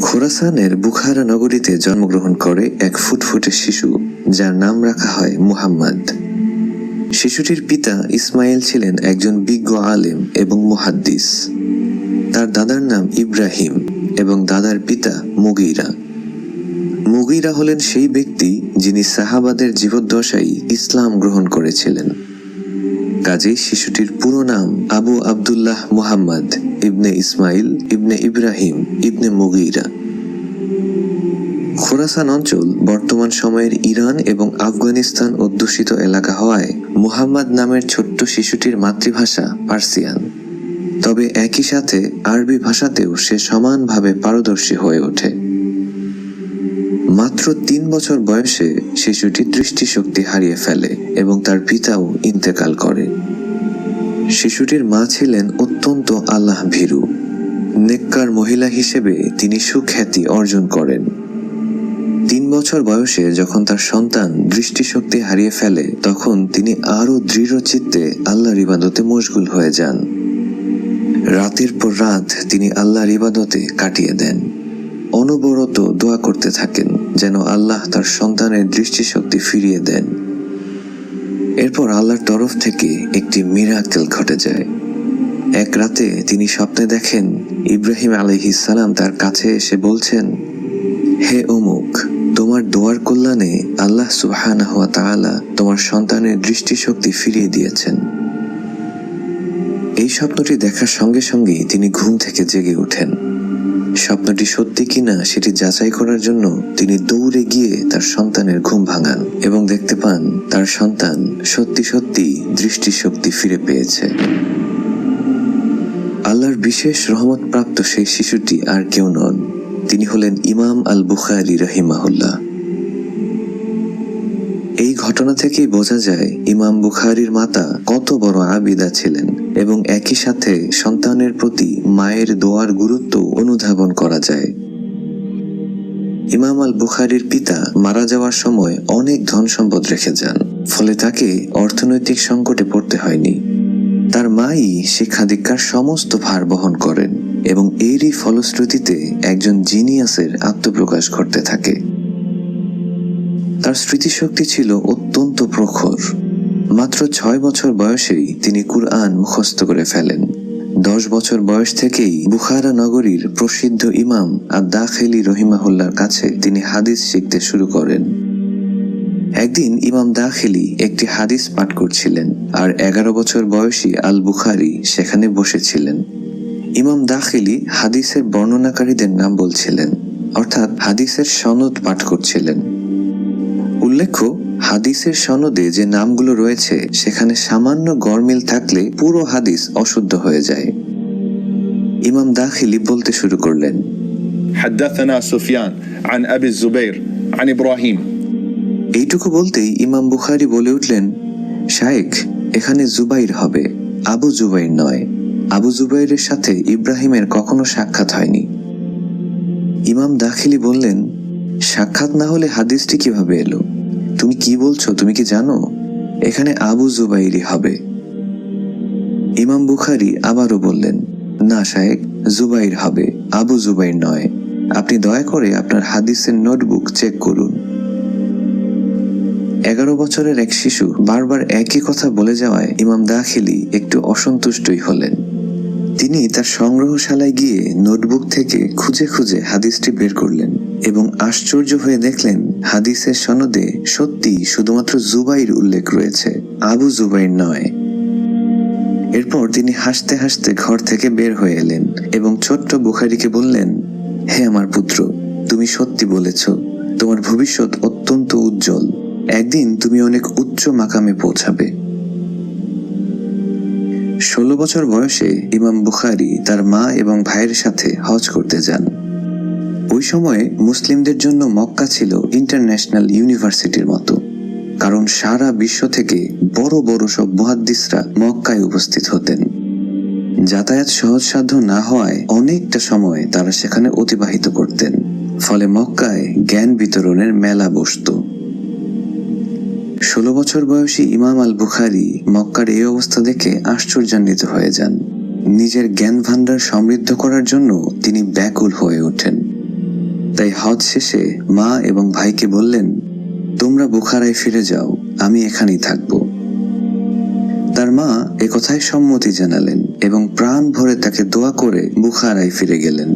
খোরাসানের Bukhara নগরীতে জন্মগ্রহণ করে এক ফুটফুটে শিশু, যার নাম রাখা হয় মুহাম্মদ। শিশুটির পিতা ইসমাইল ছিলেন একজন বিজ্ঞ আলেম এবং মুহাদ্দিস। তার দাদার নাম ইব্রাহিম এবং দাদার পিতা মুগীরা। মুগীরা হলেন সেই ব্যক্তি যিনি সাহাবাদের জীবদ্দশায় ইসলাম গ্রহণ করেছিলেন। কাজেই শিশুটির পুরো নাম আবু আবদুল্লাহ মুহাম্মদ ইবনে ইসমাইল ইবনে ইব্রাহিম ইবনে মুগীরা। খোরাসান অঞ্চল বর্তমান সময়ের ইরান এবং আফগানিস্তান অধ্যুষিত এলাকা হওয়ায় মুহাম্মদ নামের ছোট্ট শিশুটির মাতৃভাষা পার্সিয়ান। তবে একই সাথে আরবি ভাষাতেও সে সমানভাবে পারদর্শী হয়ে ওঠে। মাত্র ৩ বছর বয়সে শিশুটি দৃষ্টিশক্তি হারিয়ে ফেলে এবং তার পিতাও ইন্তেকাল করে। শিশুটির মা ছিলেন অত্যন্ত আল্লাহ ভীরু। নেককার মহিলা হিসেবে তিনি সুখ্যাতি অর্জন করেন। ৩ বছর বয়সে যখন তার সন্তান দৃষ্টিশক্তি হারিয়ে ফেলে, তখন তিনি আরো দৃঢ় চিত্তে আল্লাহর ইবাদতে মশগুল হয়ে যান। রাতের পর রাত তিনি আল্লাহর ইবাদতে কাটিয়ে দেন। অনবরত দোয়া করতে থাকেন যেন আল্লাহ তার সন্তানের দৃষ্টিশক্তি ফিরিয়ে দেন। এরপর আল্লাহর তরফ থেকে একটি মিরাকেল ঘটে যায়। এক রাতে তিনি স্বপ্নে দেখেন ইব্রাহিম আলাইহিস সালাম তার কাছে এসে বলছেন, হে অমুক, তোমার দোয়ার কল্যাণে আল্লাহ সুবহানাহু ওয়া তাআলা তোমার সন্তানের দৃষ্টিশক্তি ফিরিয়ে দিয়েছেন। এই স্বপ্নটি দেখার সঙ্গে সঙ্গেই তিনি ঘুম থেকে জেগে ওঠেন। স্বপ্নটি সত্যি কিনা সেটি যাচাই করার জন্য তিনি দৌড়ে গিয়ে তার সন্তানের ঘুম ভাঙান এবং দেখতে পান তার সন্তান সত্যি সত্যি দৃষ্টিশক্তি ফিরে পেয়েছে। আল্লাহর বিশেষ রহমত প্রাপ্ত সেই শিশুটি আর কেউ নন, তিনি হলেন ইমাম আল বুখারী রাহিমাহুল্লাহ। এই ঘটনা থেকেই বোঝা যায় ইমাম বুখারীর মাতা কত বড় আবিদা ছিলেন এবং একই সাথে সন্তানের প্রতি মায়ের দোয়ার গুরুত্ব অনুধাবন করা যায়। ইমাম আল বুখারীর পিতা মারা যাওয়ার সময় অনেক ধন সম্পদ রেখে যান, ফলে তাকে অর্থনৈতিক সংকটে পড়তে হয়নি। তার মাই শিক্ষা দীক্ষার সমস্ত ভার বহন করেন এবং এরই ফলশ্রুতিতে একজন জিনিয়াসের আত্মপ্রকাশ ঘটতে থাকে। তার স্মৃতিশক্তি ছিল অত্যন্ত প্রখর। মাত্র ৬ বছর বয়সেই তিনি কুরআন মুখস্থ করে ফেলেন। ১০ বছর বয়স থেকেই বুখারা নগরীর প্রসিদ্ধ ইমাম আদ-দাখিলী রহিমাহুল্লাহর কাছে তিনি হাদিস শিখতে শুরু করেন। একদিন ইমাম দাখিলী একটি হাদিস পাঠ করছিলেন আর ১১ বছর বয়সী আল বুখারী সেখানে বসেছিলেন। ইমাম দাখিলী হাদিসের বর্ণনাকারীদের নাম বলছিলেন, অর্থাৎ হাদিসের সনদ পাঠ করছিলেন। উল্লেখ্য, হাদিসের সনদে যে নামগুলো রয়েছে সেখানে সামান্য গরমিল থাকলে পুরো হাদিস অশুদ্ধ হয়ে যায়। ইমাম দাখিলী বলতে শুরু করলেন, حدثنا سفيان عن أبي الزبير عن إبراهيم। এইটুকু বলতেই ইমাম বুখারী বলে উঠলেন, শায়েখ, এখানে জুবাইর হবে, আবু জুবাইর নয়। আবু জুবাইরের সাথে ইব্রাহিমের কখনো সাক্ষাৎ হয়নি। ইমাম দাখিলী বললেন, সাক্ষাৎ না হলে হাদিসটি কিভাবে এলো? তুমি কি বলছো? তুমি কি জানো? এখানে আবু জুবাইরই হবে। ইমাম বুখারী আবারও বললেন, না শায়েখ, জুবাইর হবে, আবু জুবাইর নয়। আপনি দয়া করে আপনার হাদিসের নোটবুক চেক করুন। ১১ বছরের এক শিশু বারবার একই কথা বলে যাওয়ায় ইমাম দাখিলী একটু অসন্তুষ্টই হলেন। তিনি তার সংগ্রহশালায় গিয়ে নোটবুক থেকে খুঁজে খুঁজে হাদিসটি বের করলেন এবং আশ্চর্য হয়ে দেখলেন হাদিসের সনদে সত্যি শুধুমাত্র জুবাইর উল্লেখ রয়েছে, আবু জুবাইর নয়। এরপর তিনি হাসতে হাসতে ঘর থেকে বের হয়ে এলেন এবং ছোট্ট বুখারীকে বললেন, হে আমার পুত্র, তুমি সত্যি বলেছ, তোমার ভবিষ্যৎ অত্যন্ত উজ্জ্বল। একদিন তুমি অনেক উচ্চ মাকামে পৌঁছাবে। ১৬ বছর বয়সে ইমাম বুখারী তার মা এবং ভাইয়ের সাথে হজ করতে যান। ওই সময়ে মুসলিমদের জন্য মক্কা ছিল ইন্টারন্যাশনাল ইউনিভার্সিটির মতো, কারণ সারা বিশ্ব থেকে বড় বড় সব মুহাদ্দিসরা মক্কায় উপস্থিত হতেন। যাতায়াত সহজসাধ্য না হওয়ায় অনেকটা সময় তারা সেখানে অতিবাহিত করতেন, ফলে মক্কায় জ্ঞান বিতরণের মেলা বসত। ১৬ বছর বয়সী ইমাম আল বুখারী মক্কার এই অবস্থা দেখে আশ্চর্যান্বিত হয়ে যান। নিজের জ্ঞান ভাণ্ডার সমৃদ্ধ করার জন্য তিনি ব্যাকুল হয়ে ওঠেন। তাই হজ শেষে মা এবং ভাইকে বললেন, তোমরা বুখারায় ফিরে যাও, আমি এখানেই থাকব। তার মা একথায় সম্মতি জানালেন এবং প্রাণ ভরে তাকে দোয়া করে বুখারায় ফিরে গেলেন।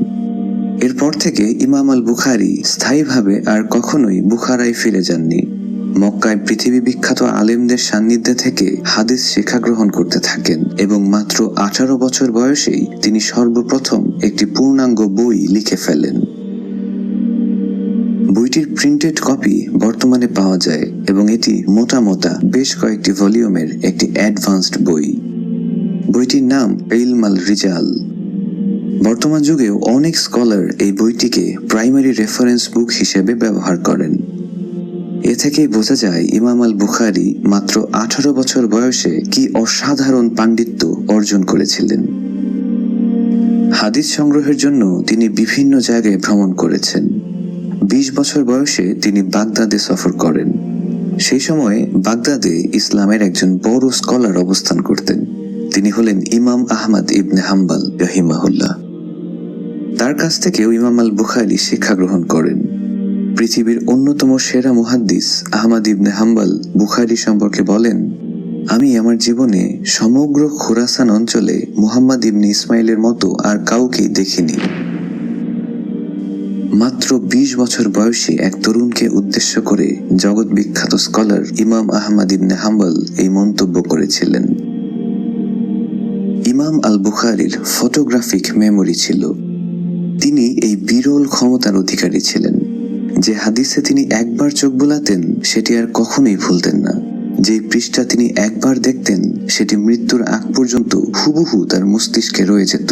এরপর থেকে ইমাম আল বুখারী স্থায়ীভাবে আর কখনোই বুখারায় ফিরে যাননি। মক্কায় পৃথিবী বিখ্যাত আলেমদের সান্নিধ্যে থেকে হাদিস শিক্ষা গ্রহণ করতে থাকেন এবং মাত্র 18 বছর বয়সেই তিনি সর্বপ্রথম একটি পূর্ণাঙ্গ বই লিখে ফেলেন। বইটির প্রিন্টেড কপি বর্তমানে পাওয়া যায় এবং এটি মোটা মোটা বেশ কয়েকটি ভলিউমের একটি অ্যাডভান্সড বই। বইটির নাম ইলম আল রিজাল। বর্তমান যুগেও অনেক স্কলার এই বইটিকে প্রাইমারি রেফারেন্স বুক হিসেবে ব্যবহার করেন। এ থেকেই বোঝা যায় ইমাম আল বুখারী মাত্র 18 বছর বয়সে কি অসাধারণ পাণ্ডিত্য অর্জন করেছিলেন। হাদিস সংগ্রহের জন্য তিনি বিভিন্ন জায়গায় ভ্রমণ করেছেন। 20 বছর বয়সে তিনি বাগদাদে সফর করেন। সেই সময়ে বাগদাদে ইসলামের একজন বড় স্কলার অবস্থান করতেন। তিনি হলেন ইমাম আহমদ ইবনে হাম্বল রাহিমাহুল্লাহ। তার কাছ থেকেও ইমাম আল বুখারী শিক্ষা গ্রহণ করেন। পৃথিবীর অন্যতম সেরা মুহাদ্দিস আহমদ ইবনে হাম্বল বুখারী সম্পর্কে বলেন, আমি আমার জীবনে সমগ্র খোরাসান অঞ্চলে মুহাম্মদ ইবনে ইসমাইলের মতো আর কাউকেই দেখিনি। মাত্র 20 বছর বয়সী এক তরুণকে উদ্দেশ্য করে জগৎ বিখ্যাত স্কলার ইমাম আহমদ ইবনে হাম্বল এই মন্তব্য করেছিলেন। ইমাম আল বুখারীর ফটোগ্রাফিক মেমোরি ছিল। তিনি এই বিরল ক্ষমতার অধিকারী ছিলেন। যে হাদিসে তিনি একবার চোখ বুলাতেন সেটি আর কখনোই ভুলতেন না। যে পৃষ্ঠা তিনি একবার দেখতেন সেটি মৃত্যুর আগ পর্যন্ত হুবহু তার মস্তিষ্কে রয়ে যেত।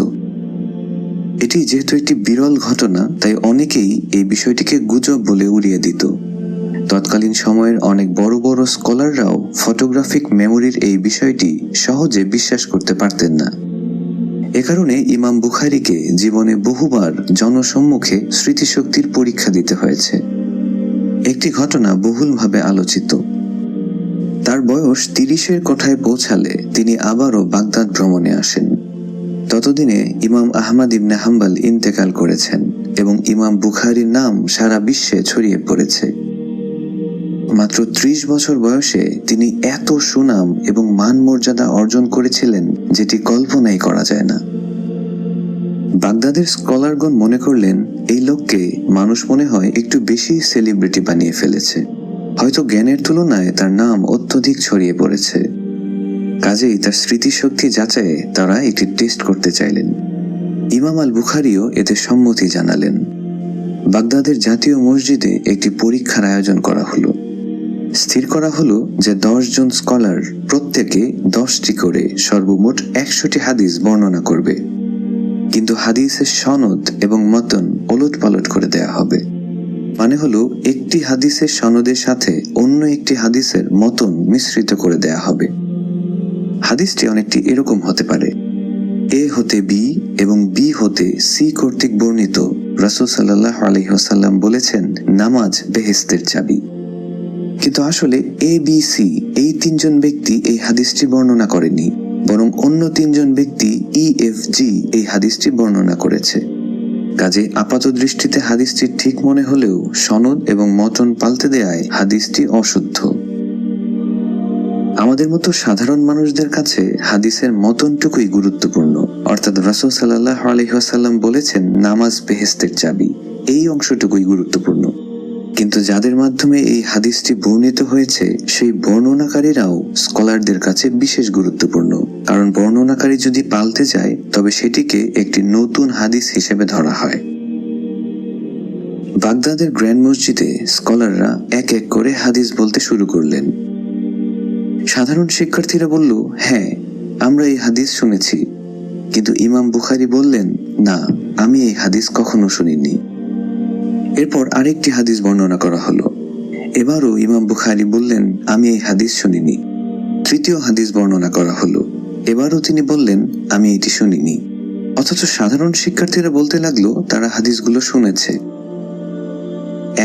এটি যেহেতু একটি বিরল ঘটনা, তাই অনেকেই এই বিষয়টিকে গুজব বলে উড়িয়ে দিত। তৎকালীন সময়ের অনেক বড় বড় স্কলাররাও ফটোগ্রাফিক মেমোরির এই বিষয়টি সহজে বিশ্বাস করতে পারতেন না। এ কারণে ইমাম বুখারীকে জীবনে বহুবার জনসম্মুখে স্মৃতিশক্তির পরীক্ষা দিতে হয়েছে। একটি ঘটনা বহুলভাবে আলোচিত। তার বয়স 30-এর কোঠায় পৌঁছালে তিনি আবারও বাগদাদ ভ্রমণে আসেন। ততদিনে ইমাম আহমদ ইবনে হাম্বল ইন্তেকাল করেছেন এবং ইমাম বুখারীর নাম সারা বিশ্বে ছড়িয়ে পড়েছে। মাত্র 30 বছর বয়সে তিনি এত সুনাম এবং মান মর্যাদা অর্জন করেছিলেন যেটি কল্পনাই করা যায় না। বাগদাদের স্কলারগণ মনে করলেন এই লোককে মানুষ মনে হয় একটু বেশি সেলিব্রিটি বানিয়ে ফেলেছে, হয়তো জ্ঞানের তুলনায় তার নাম অত্যধিক ছড়িয়ে পড়েছে। কাজেই তার স্মৃতিশক্তি যাচাইয়ে তারা একটি টেস্ট করতে চাইলেন। ইমাম আল বুখারীও এতে সম্মতি জানালেন। বাগদাদের জাতীয় মসজিদে একটি পরীক্ষার আয়োজন করা হলো। স্থির করা হলো যে 10 জন স্কলার প্রত্যেকে 10টি করে সর্বমোট 100টি হাদিস বর্ণনা করবে, কিন্তু হাদিসের সনদ এবং মতন ওলটপালট করে দেয়া হবে। মানে হলো একটি হাদিসের সনদের সাথে অন্য একটি হাদিসের মতন মিশ্রিত করে দেয়া হবে। হাদিসটি অনেকটি এরকম হতে পারে, এ হতে বি এবং বি হতে সি কর্তৃক বর্ণিত রাসূল সাল্লাল্লাহু আলাইহি ওয়াসাল্লাম বলেছেন নামাজ বেহেশতের চাবি। কিন্তু আসলে এ বি সি এই 3 জন ব্যক্তি এই হাদিসটি বর্ণনা করেনি, বরং অন্য 3 জন ব্যক্তি ই এফ জি এই হাদিসটি বর্ণনা করেছে। কাজে আপাত দৃষ্টিতে হাদিসটি ঠিক মনে হলেও সনদ এবং মতন পাল্টে দেয়ায় হাদিসটি অশুদ্ধ। আমাদের মতো সাধারণ মানুষদের কাছে হাদিসের মতনটুকুই গুরুত্বপূর্ণ, অর্থাৎ রাসূল সাল্লাল্লাহু আলাইহি ওয়াসাল্লাম বলেছেন নামাজ বেহেশতের চাবি, এই অংশটুকুই গুরুত্বপূর্ণ। কিন্তু যাদের মাধ্যমে এই হাদিসটি বর্ণিত হয়েছে সেই বর্ণনাকারীরাও স্কলারদের কাছে বিশেষ গুরুত্বপূর্ণ, কারণ বর্ণনাকারী যদি পাল্টে যায় তবে সেটিকে একটি নতুন হাদিস হিসেবে ধরা হয়। বাগদাদের গ্র্যান্ড মসজিদে স্কলাররা এক এক করে হাদিস বলতে শুরু করলেন। সাধারণ শিক্ষার্থীরা বলল, হ্যাঁ আমরা এই হাদিস শুনেছি, কিন্তু ইমাম বুখারী বললেন, না আমি এই হাদিস কখনো শুনিনি। এরপর আরেকটি হাদিস বর্ণনা করা হলো। এবারও ইমাম বুখারী বললেন, আমি এই হাদিস শুনিনি। তৃতীয় হাদিস বর্ণনা করা হলো। এবারও তিনি বললেন, আমি এটি শুনিনি। অথচ সাধারণ শিক্ষার্থীরা বলতে লাগলো তারা হাদিসগুলো শুনেছে।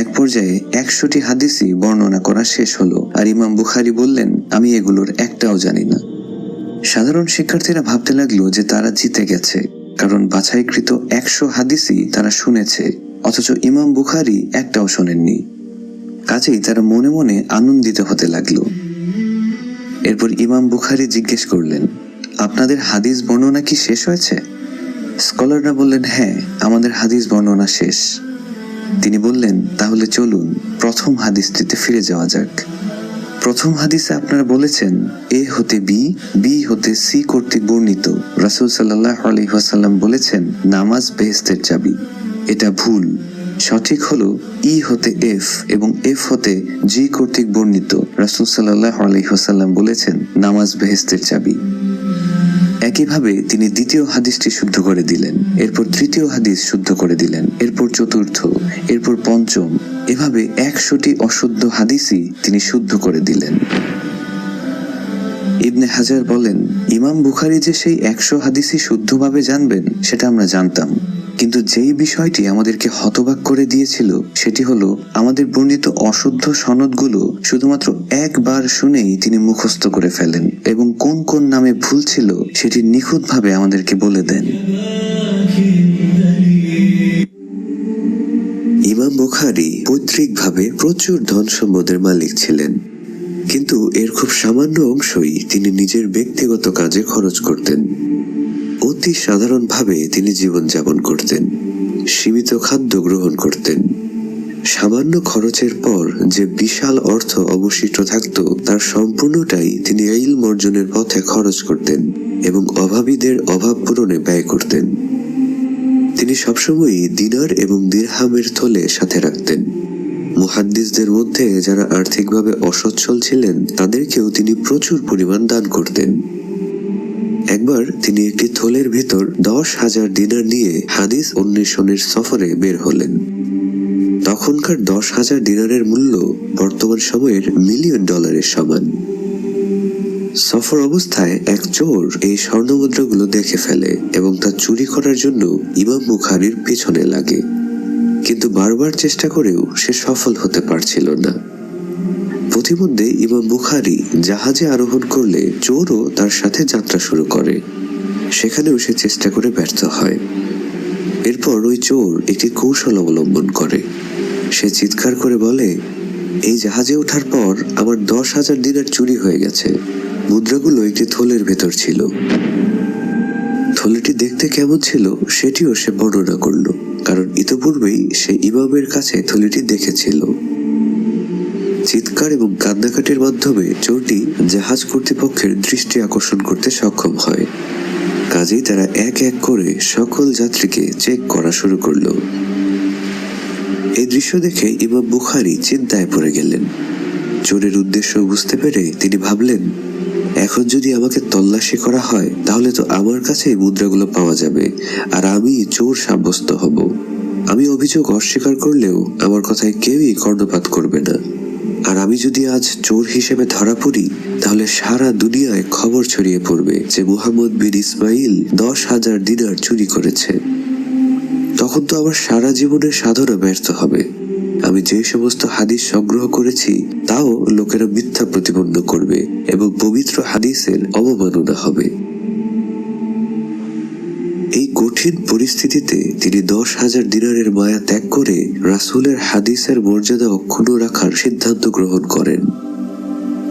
এক পর্যায়ে 100টি হাদিসই বর্ণনা করা শেষ হলো, আর ইমাম বুখারী বললেন, আমি এগুলোর একটাও জানি না। সাধারণ শিক্ষার্থীরা ভাবতে লাগলো যে তারা জিতে গেছে, কারণ বাছাইকৃত 100 হাদিসই তারা শুনেছে, অথচ ইমাম বুখারী একটাও শোনেননি। কাজেই তারা মনে মনে আনন্দিত হতে লাগলো। এরপর ইমাম বুখারী জিজ্ঞেস করলেন, আপনাদের হাদিস বর্ণনা কি শেষ হয়েছে? স্কলাররা বললেন, হ্যাঁ, আমাদের হাদিস বর্ণনা শেষ। তিনি বললেন, তাহলে চলুন প্রথম হাদিসটিতে ফিরে যাওয়া যাক। প্রথম হাদিসে আপনারা বলেছেন এ হতে বি, বি হতে সি কর্তৃক বর্ণিত রাসূল সাল্লাল্লাহু আলাইহি ওয়াসাল্লাম বলেছেন নামাজ বেহেশতের চাবি। এটা ভুল। সঠিক হলো ই হতে এফ এবং এফ হতে জি কর্তৃক বর্ণিত রাসূল সাল্লাল্লাহু আলাইহি ওয়াসাল্লাম বলেছেন নামাজ বেহেশতের চাবি। একইভাবে তিনি দ্বিতীয় হাদিসটি শুদ্ধ করে দিলেন, এরপর তৃতীয় হাদিস শুদ্ধ করে দিলেন, এরপর চতুর্থ, এরপর পঞ্চম, এভাবে 100টি অশুদ্ধ হাদিসই তিনি শুদ্ধ করে দিলেন। ইবনে হাজার বলেন, ইমাম বুখারী যে সেই 100 হাদিসই শুদ্ধভাবে জানবেন সেটা আমরা জানতাম, কিন্তু যেই বিষয়টি আমাদেরকে হতবাক করে দিয়েছিল সেটি হলো আমাদের বর্ণিত অশুদ্ধ সনদগুলো শুধুমাত্র একবার শুনেই তিনি মুখস্থ করে ফেলেন এবং কোন কোন নামে ভুল ছিল সেটি নিখুঁতভাবে আমাদেরকে বলে দেন। ইমাম বুখারী পৈতৃকভাবে প্রচুর ধন সম্পদের মালিক ছিলেন, কিন্তু এর খুব সামান্য অংশই তিনি নিজের ব্যক্তিগত কাজে খরচ করতেন। অতি সাধারণভাবে তিনি জীবনযাপন করতেন, সীমিত খাদ্য গ্রহণ করতেন। সামান্য খরচের পর যে বিশাল অর্থ অবশিষ্ট থাকত তার সম্পূর্ণটাই তিনি ইলম অর্জনের পথে খরচ করতেন এবং অভাবীদের অভাব পূরণে ব্যয় করতেন। তিনি সবসময়ই দিনার এবং দিরহামের থলে সাথে রাখতেন। মুহাদ্দিসদের মধ্যে যারা আর্থিকভাবে অসচ্ছল ছিলেন তাদেরকেও তিনি প্রচুর পরিমাণ দান করতেন। একবার তিনি একটি থলের ভেতর 10,000 দিনার নিয়ে হাদিস অন্বেষণের সফরে বের হলেন। তখনকার 10,000 দিনারের মূল্য বর্তমান সময়ের $1,000,000 সমান। সফর অবস্থায় এক চোর এই স্বর্ণমুদ্রাগুলো দেখে ফেলে এবং তা চুরি করার জন্য ইমাম বুখারীর পেছনে লাগে, কিন্তু বারবার চেষ্টা করেও সে সফল হতে পারছিল না। প্রতিমধ্যে ইমাম বুখারী জাহাজে আরোহণ করলে চোরও তার সাথে যাত্রা শুরু করে। সেখানেও সে চেষ্টা করে ব্যর্থ হয়। এরপর ওই চোর একটি কৌশল অবলম্বন করে। সে চিৎকার করে বলে, এই জাহাজে ওঠার পর আমার 10,000 দিনার চুরি হয়ে গেছে। মুদ্রাগুলো একটি থলের ভেতর ছিল। থলেটি দেখতে কেমন ছিল সেটিও সে বর্ণনা করল, কারণ ইতোপূর্বেই সে ইমামের কাছে থলেটি দেখেছিল। চিৎকার এবং কান্নাকাটির মাধ্যমে চোরটি জাহাজ কর্তৃপক্ষের দৃষ্টি আকর্ষণ করতে সক্ষম হয়। কাজেই তারা এক এক করে সকল যাত্রীকে চেক করা শুরু করল। এই দৃশ্য দেখে ইমাম বুখারী চিন্তায় পড়ে গেলেন। চোরের উদ্দেশ্য বুঝতে পেরে তিনি ভাবলেন, এখন যদি আমাকে তল্লাশি করা হয় তাহলে তো আমার কাছে মুদ্রাগুলো পাওয়া যাবে আর আমি চোর সাব্যস্ত হব। আমি অভিযোগ অস্বীকার করলেও আমার কথায় কেউই কর্ণপাত করবে না, আর আমি যদি আজ চোর হিসেবে ধরা পড়ি তাহলে সারা দুনিয়ায় খবর ছড়িয়ে পড়বে যে মুহাম্মদ বিন ইসমাইল 10,000 দিনার চুরি করেছে। তখন তো আমার সারা জীবনের সাধনা ব্যর্থ হবে। আমি যে সমস্ত হাদিস সংগ্রহ করেছি তাও লোকেরা মিথ্যা প্রতিপন্ন করবে এবং পবিত্র হাদিসের অবমাননা হবে। এই কঠিন পরিস্থিতিতে তিনি 10,000 দিনারের মায়া ত্যাগ করে রাসূলের হাদিসের মর্যাদা অক্ষুণ্ণ রাখার সিদ্ধান্ত গ্রহণ করেন।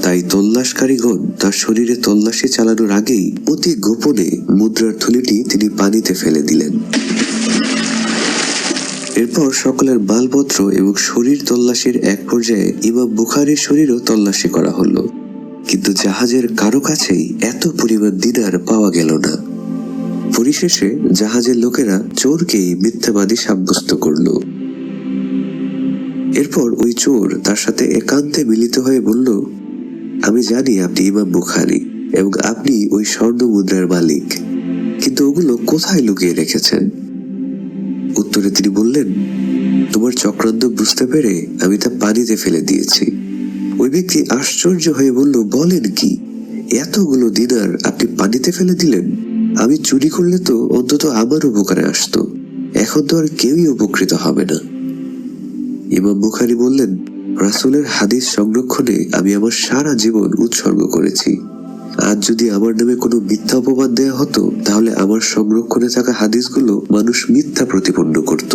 তাই তল্লাশকারীগণ তার শরীরে তল্লাশি চালানোর আগেই অতি গোপনে মুদ্রার থলিটি তিনি পানিতে ফেলে দিলেন। এরপর সকলের মালপত্র এবং শরীর তল্লাশির এক পর্যায়ে ইমাম বুখারীর শরীরও তল্লাশি করা হলো, কিন্তু জাহাজের কারো কাছেই এত পরিমাণ দিনার পাওয়া গেল না। পরিশেষে জাহাজের লোকেরা চোরকেই মিথ্যাবাদী সাব্যস্ত করল। এরপর ওই চোর তার সাথে একান্তে মিলিত হয়ে বলল, আমি জানি আপনি ইমাম বুখারী এবং আপনি ওই স্বর্ণ মুদ্রার মালিক, কিন্তু ওগুলো কোথায় লুকিয়ে রেখেছেন? উত্তরে তিনি বললেন, তোমার চক্রান্ত বুঝতে পেরে আমি তা পানিতে ফেলে দিয়েছি। ওই ব্যক্তি আশ্চর্য হয়ে বলল, বলেন কি, এতগুলো দিনার আপনি পানিতে ফেলে দিলেন? আমি চুরি করলে তো অন্তত আমার উপকারে আসতো, এখন তো আর কেউই উপকৃত হবে না। ইমাম বুখারী বললেন, রাসূলের হাদিস সংরক্ষণে আমি আমার সারা জীবন উৎসর্গ করেছি। আজ যদি আমার নামে কোনো মিথ্যা অপবাদ দেয়া হতো, তাহলে আমার সংরক্ষণে থাকা হাদিসগুলো মানুষ মিথ্যা প্রতিপন্ন করত,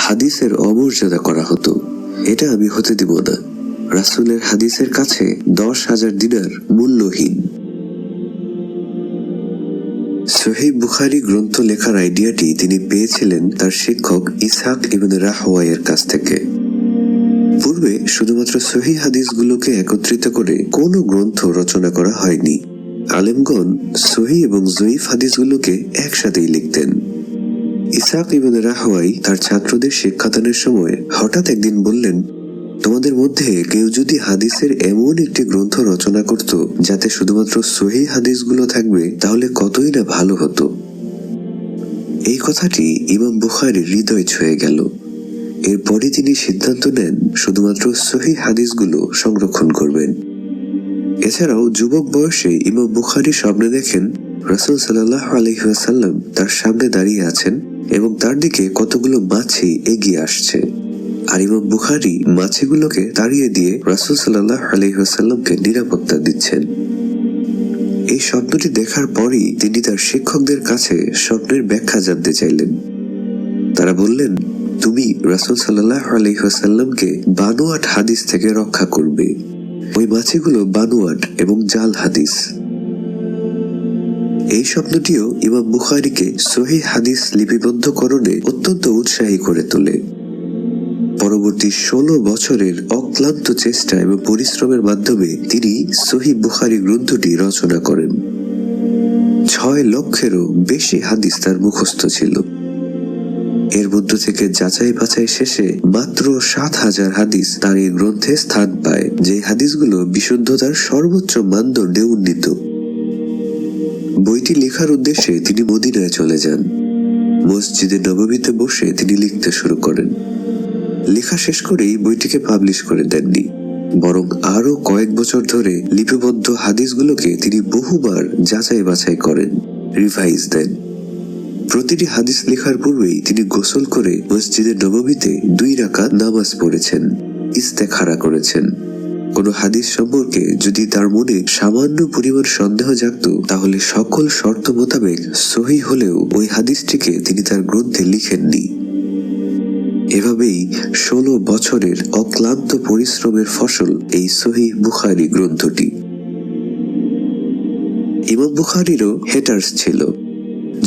হাদিসের অমর্যাদা করা হতো। এটা আমি হতে দিব না। রাসূলের হাদিসের কাছে 10,000 দিনার মূল্যহীন। সহিহ বুখারী গ্রন্থ লেখার আইডিয়াটি তিনি পেয়েছিলেন তার শিক্ষক ইসহাক ইবনে রাহওয়াইয়ের কাছ থেকে। পূর্বে শুধুমাত্র সহিহ হাদিসগুলোকে একত্রিত করে কোনো গ্রন্থ রচনা করা হয়নি। আলেমগণ সহিহ এবং জয়ীফ হাদিসগুলোকে একসাথেই লিখতেন। ইসহাক ইবনে রাহওয়াই তার ছাত্রদের শিক্ষাদানের সময় হঠাৎ একদিন বললেন, তোমাদের মধ্যে কেউ যদি হাদিসের এমন একটি গ্রন্থ রচনা করত যাতে শুধুমাত্র সহিহ হাদিসগুলো থাকবে, তাহলে কতই না ভালো হতো। এই কথাটি ইমাম বুখারীর হৃদয় ছুঁয়ে গেল। এরপরই তিনি সিদ্ধান্ত নেন শুধুমাত্র সহিহ হাদিসগুলো সংরক্ষণ করবেন। এছাড়াও যুবক বয়সে ইমাম বুখারী স্বপ্নে দেখেন রাসূল সাল্লাল্লাহু আলাইহি ওয়াসাল্লাম তার সামনে দাঁড়িয়ে আছেন এবং তার দিকে কতগুলো মাছি এগিয়ে আসছে, আর ইমাম বুখারী মাছিগুলোকে তাড়িয়ে দিয়ে রাসূল সাল্লাল্লাহু আলাইহি ওয়াসাল্লামকে নিরাপত্তা দিচ্ছেন। এই স্বপ্নটি দেখার পরই তিনি তার শিক্ষকদের কাছে স্বপ্নের ব্যাখ্যা জানতে চাইলেন। তারা বললেন, তুমি রাসূল সাল্লাল্লাহু আলাইহি ওয়াসাল্লামকে বানোয়াট হাদিস থেকে রক্ষা করবে। ওই মাছিগুলো বানোয়াট এবং জাল হাদিস। এই স্বপ্নটিও ইমাম বুখারীকে সহিহ হাদিস লিপিবদ্ধকরণে অত্যন্ত উৎসাহী করে তোলে। পরবর্তী 16 বছরের অক্লান্ত চেষ্টা এবং পরিশ্রমের মাধ্যমে তিনি সহিহ বুখারী গ্রন্থটি রচনা করেন। 6 লক্ষেরও বেশি হাদিস তার মুখস্থ ছিল। এর মধ্য থেকে যাচাই বাছাই শেষে মাত্র 7,000 হাদিস তার এই গ্রন্থে স্থান পায়, যে হাদিসগুলো বিশুদ্ধতার সর্বোচ্চ মানদণ্ডে উন্নীত। বইটি লেখার উদ্দেশ্যে তিনি মদিনায় চলে যান। মসজিদে নববীতে বসে তিনি লিখতে শুরু করেন। লেখা শেষ করেই বইটিকে পাবলিশ করে দেননি, বরং আরো কয়েক বছর ধরে লিপিবদ্ধ হাদিসগুলোকে তিনি বহুবার যাচাই বাছাই করেন, রিভাইজ দেন। প্রতিটি হাদিস লেখার পূর্বেই তিনি গোসল করে মসজিদে নববীতে 2 রাকাত নামাজ পড়েছেন, ইস্তেখারা করেছেন। কোনো হাদিস সম্পর্কে যদি তার মনে সামান্য পরিমাণ সন্দেহ জাগত, তাহলে সকল শর্ত মোতাবেক সহিহ হলেও ওই হাদিসটিকে তিনি তার গ্রন্থে লিখেননি। এভাবেই 16 বছরের অক্লান্ত পরিশ্রমের ফসল এই সহিহ বুখারী গ্রন্থটি। ইমাম বুখারীরও হেটার্স ছিল,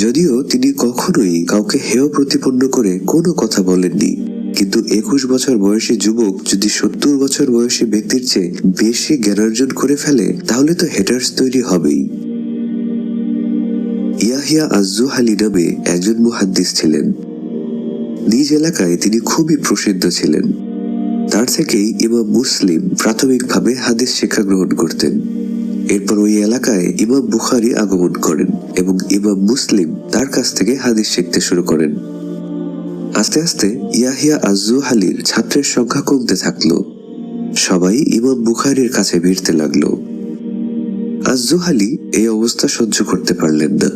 যদিও তিনি কখনোই কাউকে হেয় প্রতিপন্ন করে কোনো কথা বলেননি। কিন্তু 21 বছর বয়সী যুবক যদি 70 বছর বয়সী ব্যক্তির চেয়ে বেশি জ্ঞানার্জন করে ফেলে, তাহলে তো হেটার্স তৈরি হবেই। ইয়াহিয়া আজ-জুহালি নামে একজন মুহাদ্দিস ছিলেন। নিজ এলাকায় তিনি খুবই প্রসিদ্ধ ছিলেন। তার থেকেই ইমাম মুসলিম প্রাথমিকভাবে হাদিস শিক্ষা গ্রহণ করতেন। এরপর ওই এলাকায় ইমাম বুখারী আগমন করেন এবং ইমাম মুসলিম তার কাছ থেকে হাদিস শিখতে শুরু করেন। আস্তে আস্তে ইয়াহিয়া আজ-জুহালির ছাত্রের সংখ্যা কমতে থাকলো। সবাই ইমাম বুখারীর কাছে ভিড়তে লাগলো। আজ-জুহালি এই অবস্থা সহ্য করতে পারলেন না।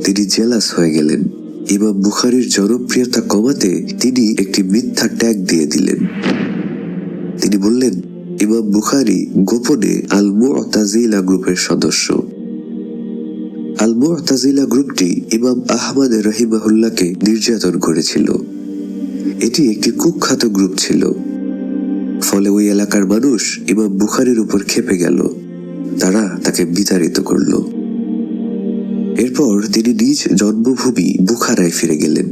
তিনি জেলাস হয়ে গেলেন। ইমাম বুখারীর জনপ্রিয়তা কমাতে তিনি একটি মিথ্যা ট্যাগ দিয়ে দিলেন। তিনি বললেন, ইমাম বুখারী গোপনে আল মু'তাজিলা গ্রুপের সদস্য। আল মু'তাজিলা গ্রুপটি ইমাম আহমদ রাহিমাহুল্লাহকে নির্যাতন করেছিল। এটি একটি কুখ্যাত গ্রুপ ছিল। ফলে ওই এলাকার মানুষ ইমাম বুখারীর উপর ক্ষেপে গেল। তারা তাকে বিতাড়িত করল। এরপর তিনি নিজ জন্মভূমি বুখারায় ফিরে গেলেন।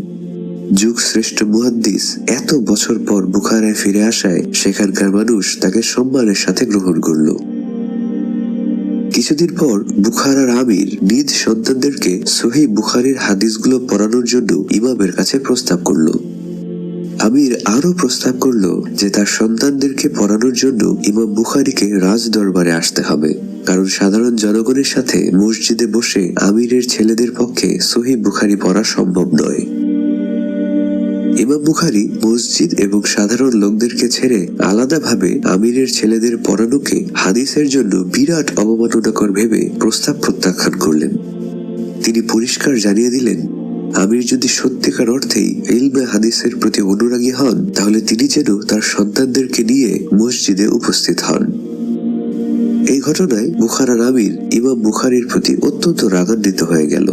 যুগ শ্রেষ্ঠ মুহাদ্দিস এত বছর পর বুখারায় ফিরে আসায় সেখানকার মানুষ তাকে সম্মানের সাথে গ্রহণ করল। কিছুদিন পর বুখারার আমির নিজ সন্তানদেরকে সহিহ বুখারীর হাদিসগুলো পড়ানোর জন্য ইমামের কাছে প্রস্তাব করল। আমির আরো প্রস্তাব করল যে তার সন্তানদেরকে পড়ানোর জন্য ইমাম বুখারীকে রাজ দরবারে আসতে হবে, কারণ সাধারণ জনগণের সাথে মসজিদে বসে আমিরের ছেলেদের পক্ষে সহিহ বুখারী পড়া সম্ভব নয়। ইমাম বুখারী মসজিদ এবং সাধারণ লোকদেরকে ছেড়ে আলাদাভাবে আমিরের ছেলেদের পড়ানোকে হাদিসের জন্য বিরাট অবমাননাকর ভেবে প্রস্তাব প্রত্যাখ্যান করলেন। তিনি পরিষ্কার জানিয়ে দিলেন, আমির যদি সত্যিকার অর্থেই ইলমে হাদিসের প্রতি অনুরাগী হন, তাহলে তিনি যেন তার সন্তানদেরকে নিয়ে মসজিদে উপস্থিত হন। এই ঘটনায় বুখারার আমির ইমাম বুখারীর প্রতি অত্যন্ত রাগান্বিত হয়ে গেল।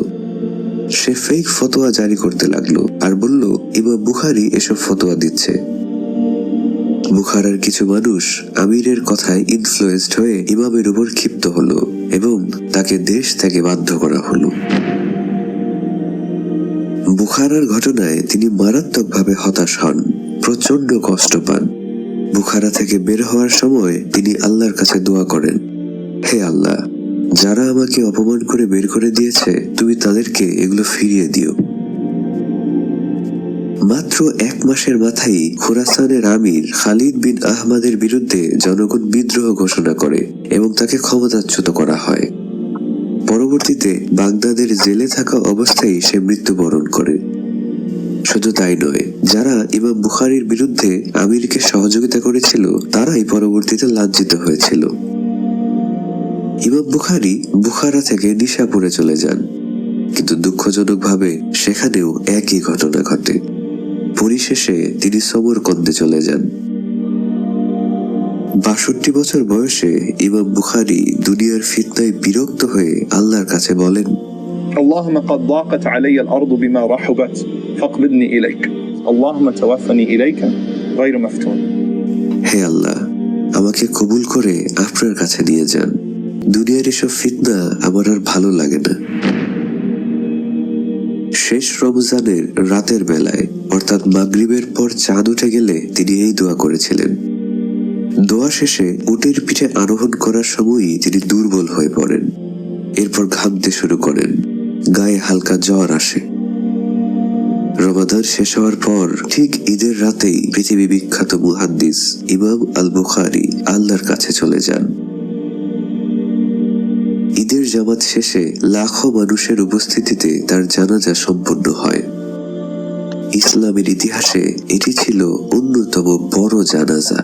সে ফেক ফতোয়া জারি করতে লাগলো আর বলল ইমাম বুখারী এসব ফতোয়া দিচ্ছে। বুখারার কিছু মানুষ আমিরের কথায় ইনফ্লুয়েসড হয়ে ইমামের উপর ক্ষিপ্ত হলো এবং তাকে দেশ থেকে বাধ্য করা হলো। বুখারার ঘটনায় তিনি মারাত্মকভাবে হতাশ হন, প্রচন্ড কষ্ট পান। বুখারা থেকে বের হওয়ার সময় তিনি আল্লাহর কাছে দোয়া করেন, হে আল্লাহ, যারা আমাকে অপমান করে বের করে দিয়েছে তুমি তাদেরকে এগুলো ফিরিয়ে দিও। মাত্র 1 মাসের মাথায় খোরাসানের আমির খালিদ বিন আহমদের বিরুদ্ধে জনগণ বিদ্রোহ ঘোষণা করে এবং তাকে ক্ষমতাচ্যুত করা হয়। পরবর্তীতে বাগদাদের জেলে থাকা অবস্থায় সে মৃত্যুবরণ করে। শুধু তাই নয়, যারা ইমাম বুখারীর বিরুদ্ধে আমিরকে সহযোগিতা করেছিল তারাই পরবর্তীতে লাঞ্ছিত হয়েছিল। ইমাম বুখারী বুখারা থেকে নিশাপুরে চলে যান, কিন্তু দুঃখজনকভাবে সেখানেও একই ঘটনা ঘটে। পরিশেষে তিনি সমরকন্দে চলে যান। 62 বছর বয়সে ইমাম বুখারী দুনিয়ার ফিতনায় বিরক্ত হয়ে আল্লাহর কাছে বলেন, اللهم قد ضاقت علي الأرض بما رحبت فاقبضني إليك اللهم توفني إليك غير مفتون। হে আল্লাহ, আমাকে কবুল করে আপনার কাছে নিয়ে যান, দুনিয়ার এসব ফিতনা আমার আর ভালো লাগে না। শেষ রমজানের রাতের বেলায় অর্থাৎ মাগরিবের পর চাঁদ উঠে গেলে তিনি এই দোয়া করেছিলেন। দোয়া শেষে উটের পিঠে আরোহণ করার সময়ই তিনি দুর্বল হয়ে পড়েন। এরপর ঘামতে শুরু করেন, গায়ে হালকা জ্বর আসে। রমাদান শেষ হওয়ার পর ঠিক ঈদের রাতেই পৃথিবী বিখ্যাত মুহাদ্দিস ইমাম আল বুখারী আল্লাহর কাছে চলে যান। ঈদের জামাত শেষে লাখো মানুষের উপস্থিতিতে তার জানাজা সম্পন্ন হয়। ইসলামের ইতিহাসে এটি ছিল অন্যতম বড় জানাজা।